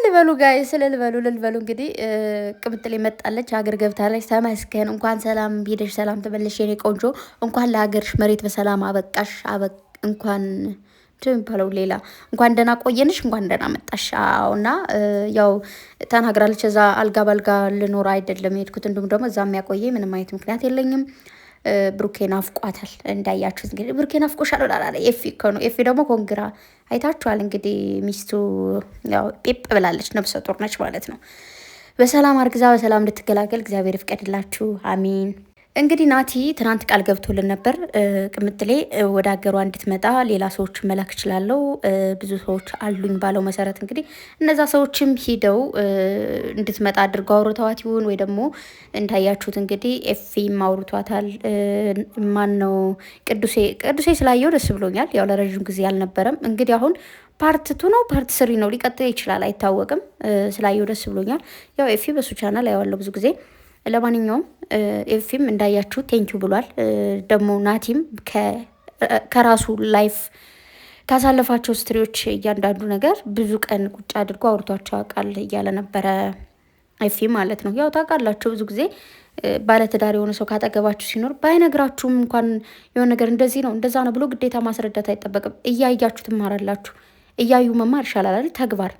ልበሉ ጋይስ ልልበሉ እንግዲህ ቅምጥሌ መጣለች፣ ሀገር ገብታለች። ተመስገን። እንኳን ሰላም ሄደሽ ሰላም ተመለሽ የኔ ቆንጆ። እንኳን ለሀገርሽ መሬት በሰላም አበቃሽ። እንኳን የሚባለው ሌላ እንኳን ደህና ቆየንሽ፣ እንኳን ደህና መጣሽ። እና ያው ተናግራለች። እዛ አልጋ ባልጋ ልኖር አይደለም የሄድኩት፣ እንዲሁም ደግሞ እዛ የሚያቆየ ምንም አይነት ምክንያት የለኝም። ብሩኬ ናፍቋታል። እንዳያችሁት እንግዲህ ብሩኬ ናፍቆሻል ላላ ኤፊ እኮ ነው። ኤፊ ደግሞ ኮንግራ አይታችኋል እንግዲህ ሚስቱ ያው ጴጵ ብላለች። ነብሰ ጡር ነች ማለት ነው። በሰላም አርግዛ በሰላም እንድትገላገል እግዚአብሔር ይፍቀድላችሁ፣ አሚን። እንግዲህ ናቲ ትናንት ቃል ገብቶልን ነበር ቅምጥሌ ወደ ሀገሯ እንድትመጣ ሌላ ሰዎች መላክ እችላለሁ፣ ብዙ ሰዎች አሉኝ ባለው መሰረት እንግዲህ እነዛ ሰዎችም ሂደው እንድትመጣ አድርገው አውርተዋት ይሁን ወይ ደግሞ እንዳያችሁት እንግዲህ ኤፊም አውርቷታል። ማን ነው ቅዱሴ ስላየው ደስ ብሎኛል። ያው ለረዥም ጊዜ አልነበረም እንግዲህ አሁን ፓርት ቱ ነው ፓርት ስሪ ነው ሊቀጥል ይችላል፣ አይታወቅም። ስላየው ደስ ብሎኛል። ያው ኤፊ በሱ ቻናል ያዋለው ብዙ ጊዜ። ለማንኛውም ኤፊም እንዳያችሁ ቴንኪው ብሏል። ደግሞ ናቲም ከራሱ ላይፍ ካሳለፋቸው ስትሪዎች እያንዳንዱ ነገር ብዙ ቀን ቁጭ አድርጎ አውርቷቸው ያውቃል እያለ ነበረ ኤፊ ማለት ነው። ያው ታውቃላችሁ ብዙ ጊዜ ባለትዳር የሆነ ሰው ካጠገባችሁ ሲኖር ባይነግራችሁም እንኳን የሆነ ነገር እንደዚህ ነው እንደዛ ነው ብሎ ግዴታ ማስረዳት አይጠበቅም። እያያችሁ ትማራላችሁ። እያዩ መማር ይሻላል። ተግባር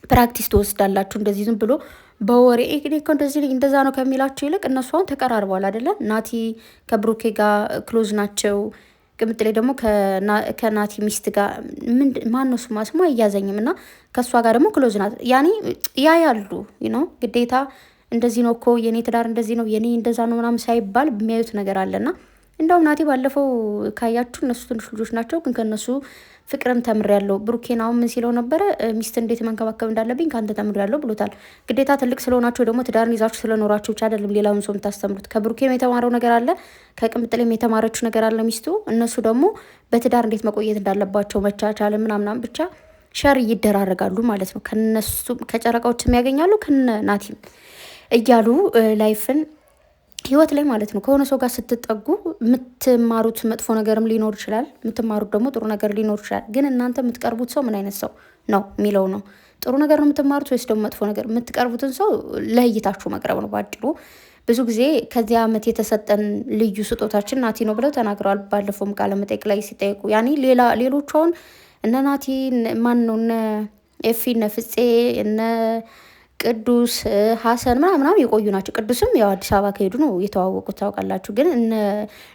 ፕራክቲስ ትወስዳላችሁ። እንደዚህ ዝም ብሎ በወሬ እንደዚህ እንደዛ ነው ከሚላችሁ ይልቅ እነሱ አሁን ተቀራርበዋል አይደለ? ናቲ ከብሩኬ ጋር ክሎዝ ናቸው። ቅምጥሌ ደግሞ ከናቲ ሚስት ጋር ማን ነው ስሟ እያዘኝም እና ከእሷ ጋር ደግሞ ክሎዝ ናት። ያኔ ያያሉ ነው ግዴታ እንደዚህ ነው እኮ የኔ ትዳር እንደዚህ ነው የኔ እንደዛ ነው ምናምን ሳይባል የሚያዩት ነገር አለና እንደውም ናቲ ባለፈው ካያችሁ እነሱ ትንሽ ልጆች ናቸው፣ ግን ከነሱ ፍቅርም ተምሬያለሁ። ብሩኬን አሁን ምን ሲለው ነበረ? ሚስት እንዴት መንከባከብ እንዳለብኝ ከአንተ ተምሬያለሁ ብሎታል። ግዴታ ትልቅ ስለሆናችሁ ደግሞ ትዳርን ይዛችሁ ስለኖራችሁ ብቻ አይደለም ሌላውን ሰው የምታስተምሩት። ከብሩኬም የተማረው ነገር አለ፣ ከቅምጥሌም የተማረችው ነገር አለ ሚስቱ። እነሱ ደግሞ በትዳር እንዴት መቆየት እንዳለባቸው መቻቻል ምናምናም ብቻ ሸር ይደራረጋሉ ማለት ነው። ከነሱ ከጨረቃዎችም ያገኛሉ ከነ ናቲም እያሉ ላይፍን ህይወት ላይ ማለት ነው። ከሆነ ሰው ጋር ስትጠጉ የምትማሩት መጥፎ ነገርም ሊኖር ይችላል፣ የምትማሩት ደግሞ ጥሩ ነገር ሊኖር ይችላል። ግን እናንተ የምትቀርቡት ሰው ምን አይነት ሰው ነው የሚለው ነው። ጥሩ ነገር ነው የምትማሩት ወይስ ደግሞ መጥፎ ነገር? የምትቀርቡትን ሰው ለይታችሁ መቅረብ ነው ባጭሩ። ብዙ ጊዜ ከዚህ ዓመት የተሰጠን ልዩ ስጦታችን ናቲ ነው ብለው ተናግረዋል። ባለፈውም ቃለ መጠይቅ ላይ ሲጠይቁ ያኔ ሌሎቹ አሁን እነ ናቲ ማን ነው እነ ኤፊ እነ ፍፄ እነ ቅዱስ ሀሰን ምናምን የቆዩ ናቸው። ቅዱስም ያው አዲስ አበባ ከሄዱ ነው የተዋወቁት ታውቃላችሁ። ግን እነ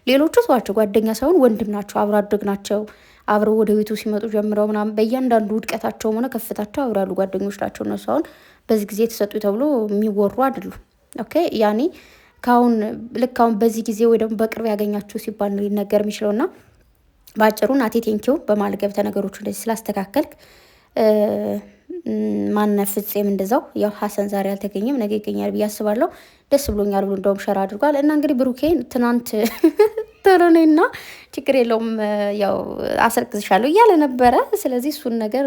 ሌሎቹ ሰዋቸው ጓደኛ ሳይሆን ወንድም ናቸው፣ አብሮ አደግ ናቸው። አብረው ወደ ቤቱ ሲመጡ ጀምረው ምናምን በእያንዳንዱ ውድቀታቸውም ሆነ ከፍታቸው አብረው ያሉ ጓደኞች ናቸው። እነሱ አሁን በዚህ ጊዜ የተሰጡ ተብሎ የሚወሩ አይደሉም። ኦኬ ያኔ ከአሁን ልክ አሁን በዚህ ጊዜ ወይ ደግሞ በቅርብ ያገኛችሁ ሲባል ነው ሊነገር የሚችለው። እና በአጭሩ ናቴ ቴንኪው በማለት ገብተህ ነገሮቹ እንደዚህ ስላስተካከልክ ማነፍጽም እንደዛው ያው ሀሰን ዛሬ አልተገኘም፣ ነገ ይገኛል ብዬ አስባለሁ። ደስ ብሎኛል ብሎ እንደውም ሸራ አድርጓል። እና እንግዲህ ብሩኬን ትናንት ተረኔና ችግር የለውም ያው አሰርቅዝሻለሁ እያለ ነበረ። ስለዚህ እሱን ነገር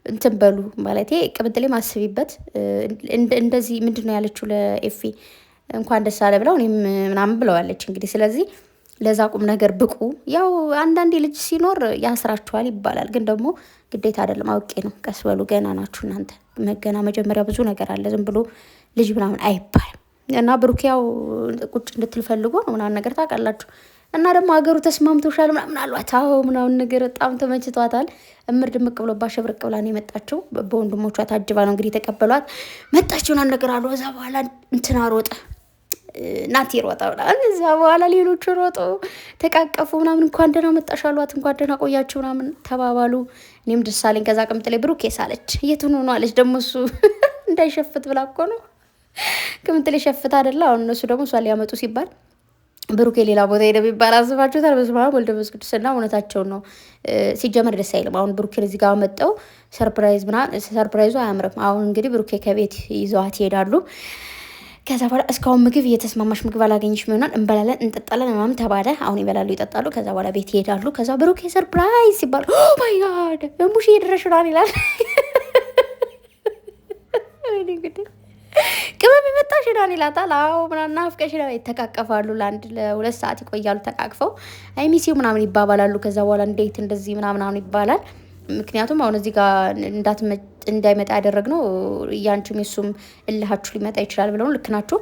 እንትን በሉ ማለት ቅምጥሌ ማስቢበት። እንደዚህ ምንድን ነው ያለችው ለኤፊ እንኳን ደስ አለ ብለው እኔም ምናምን ብለዋለች እንግዲህ። ስለዚህ ለዛ ቁም ነገር ብቁ። ያው አንዳንዴ ልጅ ሲኖር ያስራችኋል ይባላል፣ ግን ደግሞ ግዴታ አይደለም። አውቄ ነው። ቀስ በሉ፣ ገና ናችሁ እናንተ። ገና መጀመሪያ ብዙ ነገር አለ። ዝም ብሎ ልጅ ምናምን አይባልም። እና ብሩክ ያው ቁጭ እንድትልፈልጎ ነው ምናምን ነገር ታውቃላችሁ። እና ደግሞ ሀገሩ ተስማምቶሻል ምናምን አሏት። አዎ ምናምን ነገር በጣም ተመችቷታል። እምር ድምቅ ብሎባት ሸብረቅ ብላ ነው የመጣችው። በወንድሞቿ ታጅባ ነው እንግዲህ የተቀበሏት። መጣችውን ነገር አሉ። እዛ በኋላ እንትና ሮጠ ናቲ ሮጣ ምናምን። እዛ በኋላ ሌሎቹ ሮጦ ተቃቀፉ ምናምን። እንኳን ደህና መጣሽ አሏት። እንኳን ደህና ቆያችሁ ምናምን ተባባሉ። እኔም ደስ አለኝ። ከዛ ቅምጥሌ ብሩኬ ሳለች የትን ሆኖ አለች። ደግሞ እሱ እንዳይሸፍት ብላ እኮ ነው። ቅምጥሌ ሸፍት አይደለ? አሁን እነሱ ደግሞ እሷ ሊያመጡ ሲባል ብሩኬ ሌላ ቦታ ሄደ ቢባል አስባችሁታል? በስመ አብ ወወልድ ወመንፈስ ቅዱስ። እና እውነታቸውን ነው። ሲጀመር ደስ አይልም። አሁን ብሩኬን እዚህ ጋር መጠው ሰርፕራይዙ አያምርም። አሁን እንግዲህ ብሩኬ ከቤት ይዘዋት ይሄዳሉ። ከዛ በኋላ እስካሁን ምግብ እየተስማማሽ ምግብ አላገኝሽ ይሆናል፣ እንበላለን እንጠጣለን ምናምን ተባለ። አሁን ይበላሉ ይጠጣሉ። ከዛ በኋላ ቤት ይሄዳሉ። ከዛ ብሩኬ ሰርፕራይዝ ሲባል ኦ ማይ ጋድ ሙሽ እየደረሽናል ይላል። ቅመም የመጣሽ ዳን ይላታል። አዎ ምናምን ናፍቀሽ ነው። ይተቃቀፋሉ። ለ2 ሰዓት ይቆያሉ ተቃቅፈው። አይ ሚሲው ምናምን ይባባላሉ። ከዛ በኋላ እንዴት እንደዚህ ምናምን ይባላል። ምክንያቱም አሁን እዚህ ጋር እንዳይመጣ ያደረግነው ያንቺም የሱም እልሃችሁ ሊመጣ ይችላል ብለው ልክ ናችሁ።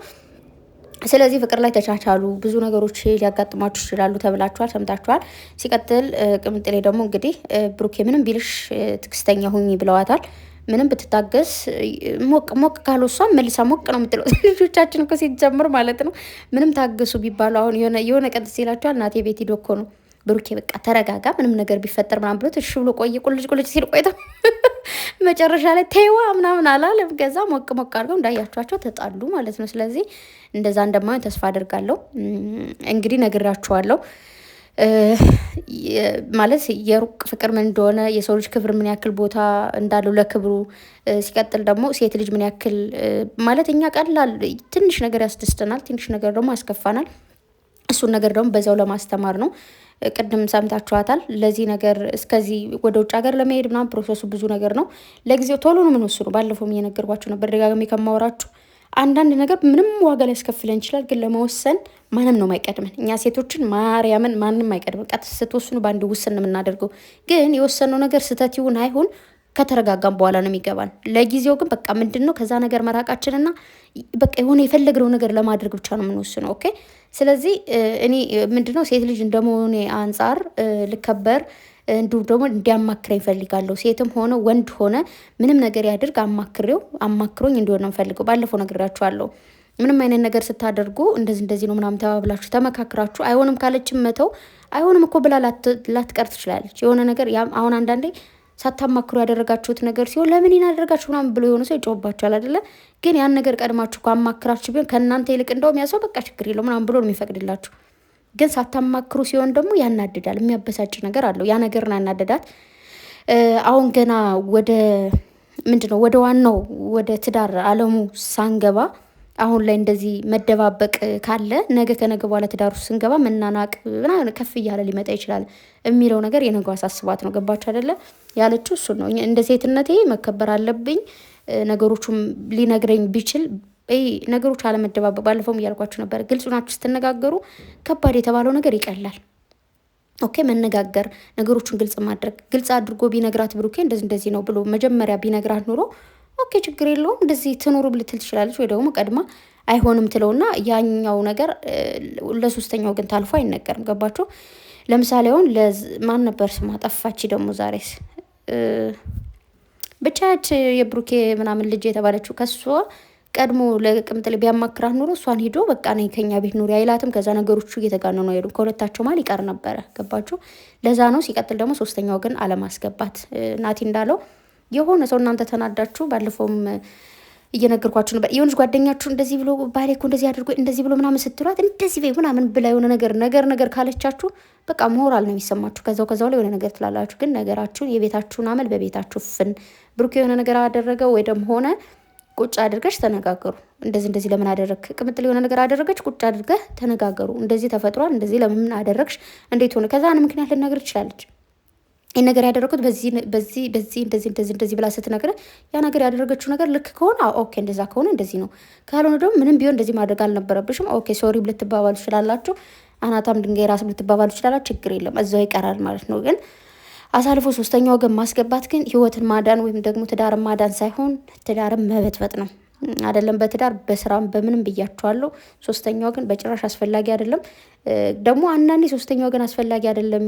ስለዚህ ፍቅር ላይ ተቻቻሉ፣ ብዙ ነገሮች ሊያጋጥማችሁ ይችላሉ ተብላችኋል፣ ሰምታችኋል። ሲቀጥል ቅምጥሌ ደግሞ እንግዲህ ብሩኬ ምንም ቢልሽ ትዕግስተኛ ሁኚ ብለዋታል። ምንም ብትታገስ ሞቅ ሞቅ ካሉ እሷም መልሳ ሞቅ ነው የምትለው። ልጆቻችን እኮ ሲጀምር ማለት ነው ምንም ታገሱ ቢባሉ አሁን የሆነ ቀን ሲላቸዋል እናቴ ቤት ሂዶ እኮ ነው ብሩኬ በቃ ተረጋጋ፣ ምንም ነገር ቢፈጠር ምናምን ብሎት እሺ ብሎ ቆየ። ቁልጭ ሲል ቆይታ መጨረሻ ላይ ተይዋ ምናምን አላለም። ከዛ ሞቅ ሞቅ አድርገው እንዳያቸዋቸው ተጣሉ ማለት ነው። ስለዚህ እንደዛ እንደማይሆን ተስፋ አድርጋለሁ። እንግዲህ ነግራችኋለሁ ማለት የሩቅ ፍቅር ምን እንደሆነ፣ የሰው ልጅ ክብር ምን ያክል ቦታ እንዳለው ለክብሩ። ሲቀጥል ደግሞ ሴት ልጅ ምን ያክል ማለት እኛ ቀላል ትንሽ ነገር ያስደስተናል፣ ትንሽ ነገር ደግሞ ያስከፋናል። እሱን ነገር ደግሞ በዛው ለማስተማር ነው። ቅድም ሰምታችኋታል። ለዚህ ነገር እስከዚህ ወደ ውጭ ሀገር ለመሄድ ምናምን ፕሮሰሱ ብዙ ነገር ነው። ለጊዜው ቶሎ ነው የምንወስኑ። ባለፈውም እየነገርኳችሁ ነበር ደጋግሜ ከማወራችሁ። አንዳንድ ነገር ምንም ዋጋ ሊያስከፍለን ይችላል፣ ግን ለመወሰን ማንም ነው የማይቀድመን። እኛ ሴቶችን ማርያምን ማንም አይቀድመን። ቀጥ ስትወስኑ በአንድ ውስን ነው የምናደርገው። ግን የወሰነው ነገር ስህተት ይሁን አይሁን ከተረጋጋም በኋላ ነው የሚገባን። ለጊዜው ግን በቃ ምንድን ነው ከዛ ነገር መራቃችንና በቃ የሆነ የፈለግነው ነገር ለማድረግ ብቻ ነው የምንወስነው። ኦኬ። ስለዚህ እኔ ምንድነው ሴት ልጅ እንደመሆኔ አንጻር ልከበር እንዲሁም ደግሞ እንዲያማክረኝ እፈልጋለሁ። ሴትም ሆነ ወንድ ሆነ ምንም ነገር ያድርግ አማክሮኝ እንዲሆን ነው የምፈልገው። ባለፈው ነግራችኋለሁ። ምንም አይነት ነገር ስታደርጉ እንደዚህ ነው ምናምን ተባብላችሁ ተመካክራችሁ አይሆንም ካለችም መተው አይሆንም እኮ ብላ ላትቀር ትችላለች። የሆነ ነገር አሁን አንዳንዴ ሳታማክሩ ያደረጋችሁት ነገር ሲሆን ለምን ያደረጋችሁ ምናምን ብሎ የሆነ ሰው ይጮህባችኋል አይደለ? ግን ያን ነገር ቀድማችሁ ካማክራችሁ ቢሆን ከእናንተ ይልቅ እንደውም ያ ሰው በቃ ችግር የለው ምናምን ብሎ ነው የሚፈቅድላችሁ። ግን ሳታማክሩ ሲሆን ደግሞ ያናድዳል፣ የሚያበሳጭ ነገር አለው። ያ ነገርን ያናደዳት። አሁን ገና ወደ ወደ ዋናው ወደ ትዳር አለሙ ሳንገባ አሁን ላይ እንደዚህ መደባበቅ ካለ ነገ ከነገ በኋላ ትዳር ውስጥ ስንገባ መናናቅ ምናምን ከፍ እያለ ሊመጣ ይችላል የሚለው ነገር የነገው አሳስባት ነው። ገባችሁ አይደለ? ያለችው እሱን ነው። እንደ ሴትነቴ መከበር አለብኝ። ነገሮቹም ሊነግረኝ ቢችል ነገሮች አለመደባበቅ፣ ባለፈውም እያልኳችሁ ነበር። ግልጽ ናችሁ ስትነጋገሩ ከባድ የተባለው ነገር ይቀላል። ኦኬ፣ መነጋገር፣ ነገሮቹን ግልጽ ማድረግ። ግልጽ አድርጎ ቢነግራት ብሩኬ እንደዚህ ነው ብሎ መጀመሪያ ቢነግራት ኑሮ ኦኬ ችግር የለውም እንደዚህ ትኖሩ ብልትል ትችላለች። ወይ ደግሞ ቀድማ አይሆንም ትለውና ያኛው ነገር ለሶስተኛው ግን ታልፎ አይነገርም። ገባችሁ? ለምሳሌ አሁን ማን ነበር ስሟ ጠፋች ደግሞ ዛሬስ ብቻች የብሩኬ ምናምን ልጅ የተባለችው ከሷ ቀድሞ ለቅምጥል ቢያማክራት ኑሮ እሷን ሂዶ በቃ ነኝ ከኛ ቤት ኑሪ አይላትም። ከዛ ነገሮቹ እየተጋነኑ ነው ሄዱ። ከሁለታቸው ማል ይቀር ነበረ። ገባችሁ? ለዛ ነው። ሲቀጥል ደግሞ ሶስተኛው ግን አለማስገባት ናቲ እንዳለው የሆነ ሰው እናንተ ተናዳችሁ ባለፈውም እየነገርኳችሁ ነበር። የሆነች ጓደኛችሁ እንደዚህ ብሎ ባሌ እኮ እንደዚህ አድርጎ እንደዚህ ብሎ ምናምን ስትሏት እንደዚህ በይ ምናምን ብላ የሆነ ነገር ካለቻችሁ በቃ ሞራል ነው የሚሰማችሁ። ከዛው ላይ የሆነ ነገር ትላላችሁ። ግን ነገራችሁን የቤታችሁን አመል በቤታችሁ ፍን ብሩክ የሆነ ነገር አደረገ ወይ ደግሞ ሆነ ቁጭ አድርገሽ ተነጋገሩ። እንደዚህ ለምን አደረግ ቅምጥል የሆነ ነገር አደረገች፣ ቁጭ አድርገህ ተነጋገሩ። እንደዚህ ተፈጥሯል፣ እንደዚህ ለምን አደረግሽ፣ እንዴት ሆነ፣ ከዛ ምክንያት ልነግር ትችላለች። ይህ ነገር ያደረጉት በዚህ እንደዚህ ብላ ስትነግረ ያ ነገር ያደረገችው ነገር ልክ ከሆነ ኦኬ፣ እንደዛ ከሆነ እንደዚህ ነው፣ ካልሆነ ደግሞ ምንም ቢሆን እንደዚህ ማድረግ አልነበረብሽም፣ ኦኬ ሶሪ ልትባባሉ ትችላላችሁ። አናታም ድንጋይ ራስ ልትባባሉ ትችላላችሁ። ችግር የለም፣ እዛው ይቀራል ማለት ነው። ግን አሳልፎ ሶስተኛ ወገን ማስገባት ግን ህይወትን ማዳን ወይም ደግሞ ትዳርን ማዳን ሳይሆን ትዳርን መበጥበጥ ነው። አይደለም በትዳር በስራም በምንም ብያቸዋለሁ። ሶስተኛ ወገን በጭራሽ አስፈላጊ አይደለም። ደግሞ አንዳንዴ ሶስተኛ ወገን አስፈላጊ አይደለም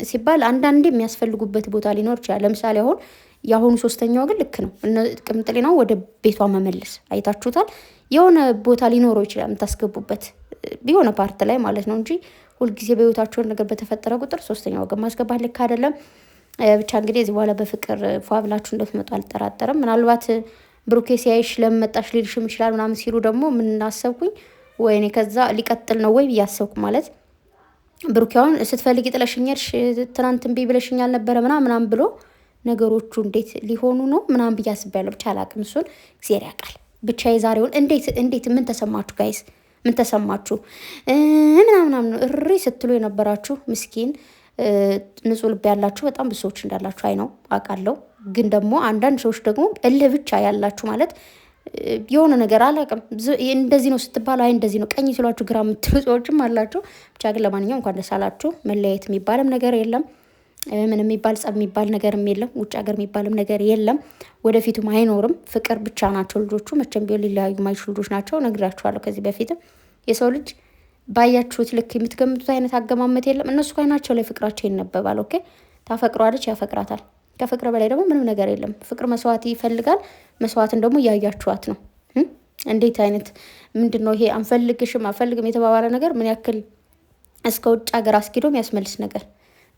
ሲባል አንዳንዴ የሚያስፈልጉበት ቦታ ሊኖር ይችላል። ለምሳሌ አሁን የአሁኑ ሶስተኛ ወገን ልክ ነው፣ ቅምጥሌ ነው ወደ ቤቷ መመለስ አይታችሁታል። የሆነ ቦታ ሊኖረው ይችላል የምታስገቡበት የሆነ ፓርት ላይ ማለት ነው እንጂ ሁልጊዜ በህይወታቸውን ነገር በተፈጠረ ቁጥር ሶስተኛ ወገን ማስገባት ልክ አይደለም። ብቻ እንግዲህ እዚህ በኋላ በፍቅር ፏ ብላችሁ እንደትመጡ አልጠራጠርም። ምናልባት ብሩኬ ሲያይሽ ለመጣሽ ሊልሽም ይችላል ምናምን ሲሉ ደግሞ ምን እናሰብኩኝ ወይኔ ከዛ ሊቀጥል ነው ወይ ብያሰብኩ። ማለት ብሩኬ አሁን ስትፈልጊ ጥለሽኛልሽ ትናንት እምቢ ብለሽኛል ነበረ ምናምን ብሎ ነገሮቹ እንዴት ሊሆኑ ነው ምናምን ብዬ አስቤያለሁ። ብቻ አላቅም፣ እሱን እግዚአብሔር ያውቃል። ብቻ የዛሬውን እንዴት ምን ተሰማችሁ ጋይስ? ምን ተሰማችሁ? ምናምን እሪ ስትሉ የነበራችሁ ምስኪን ንጹህ ልብ ያላችሁ በጣም ብዙ ሰዎች እንዳላችሁ አይ ነው አውቃለሁ። ግን ደግሞ አንዳንድ ሰዎች ደግሞ እልህ ብቻ ያላችሁ ማለት የሆነ ነገር አላውቅም እንደዚህ ነው ስትባሉ አይ እንደዚህ ነው ቀኝ ሲሏችሁ ግራ የምትሉ ሰዎችም አላችሁ። ብቻ ግን ለማንኛውም እንኳን ደስ አላችሁ። መለያየት የሚባልም ነገር የለም። ምን የሚባል ጸብ የሚባል ነገርም የለም። ውጭ ሀገር የሚባልም ነገር የለም። ወደፊቱም አይኖርም። ፍቅር ብቻ ናቸው ልጆቹ። መቼም ቢሆን ሊለያዩ ማይችሉ ልጆች ናቸው። ነግራችኋለሁ ከዚህ በፊትም። የሰው ልጅ ባያችሁት ልክ የምትገምቱት አይነት አገማመት የለም። እነሱ ከዓይናቸው ላይ ፍቅራቸው ይነበባል። ኦኬ ታፈቅረዋለች፣ ያፈቅራታል። ከፍቅር በላይ ደግሞ ምንም ነገር የለም። ፍቅር መስዋዕት ይፈልጋል። መስዋዕትን ደግሞ እያያችኋት ነው። እንዴት አይነት ምንድን ነው ይሄ? አንፈልግሽም አፈልግም የተባባለ ነገር ምን ያክል እስከ ውጭ ሀገር አስኪዶ የሚያስመልስ ነገር።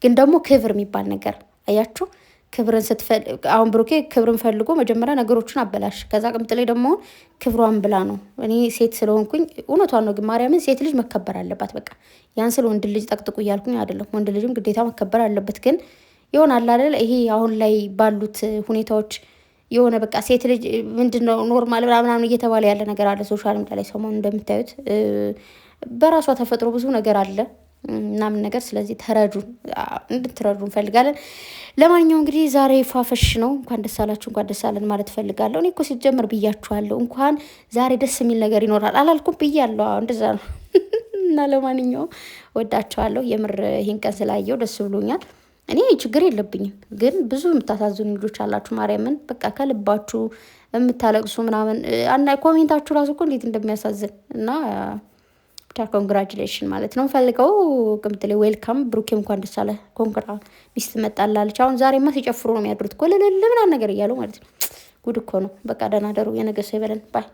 ግን ደግሞ ክብር የሚባል ነገር አያችሁ። ክብርን ስትፈልግ አሁን ብሩኬ ክብርን ፈልጎ መጀመሪያ ነገሮችን አበላሽ። ከዛ ቅምጥ ላይ ደግሞ ክብሯን ብላ ነው። እኔ ሴት ስለሆንኩኝ እውነቷን ነው። ግን ማርያምን ሴት ልጅ መከበር አለባት። በቃ ያን ስል ወንድ ልጅ ጠቅጥቁ እያልኩኝ አይደለም። ወንድ ልጅም ግዴታ መከበር አለበት። ግን የሆነ አላለ ይሄ አሁን ላይ ባሉት ሁኔታዎች የሆነ በቃ ሴት ልጅ ምንድነው ኖርማል ምናምን እየተባለ ያለ ነገር አለ ሶሻል ሚዲያ ላይ ሰሞኑን እንደምታዩት በራሷ ተፈጥሮ ብዙ ነገር አለ ምናምን ነገር። ስለዚህ እንድትረዱ እንፈልጋለን። ለማንኛውም እንግዲህ ዛሬ ፋፈሽ ነው። እንኳን ደስ አላችሁ፣ እንኳን ደስ አለን ማለት ፈልጋለሁ። እኔ እኮ ሲጀምር ብያችኋለሁ፣ እንኳን ዛሬ ደስ የሚል ነገር ይኖራል አላልኩም ብያለሁ። እንደዛ ነው። እና ለማንኛውም ወዳችኋለሁ። የምር ይሄን ቀን ስላየው ደስ ብሎኛል። እኔ ችግር የለብኝም፣ ግን ብዙ የምታሳዝኑ ልጆች አላችሁ። ማርያምን በቃ ከልባችሁ የምታለቅሱ ምናምን ኮሜንታችሁ ራሱ እኮ እንዴት እንደሚያሳዝን እና ኮንግራጁሌሽን ማለት ነው ፈልገው ቅምጥሌ ዌልካም። ብሩኬም እንኳን ደስ አለ ኮንግራ ሚስት መጣላለች። አሁን ዛሬማ ሲጨፍሩ ነው የሚያድሩት እኮ ልልል ምናምን ነገር እያሉ ማለት ነው። ጉድ እኮ ነው። በቃ ደህና ደሩ። የነገ ሰው ይበለን ባይ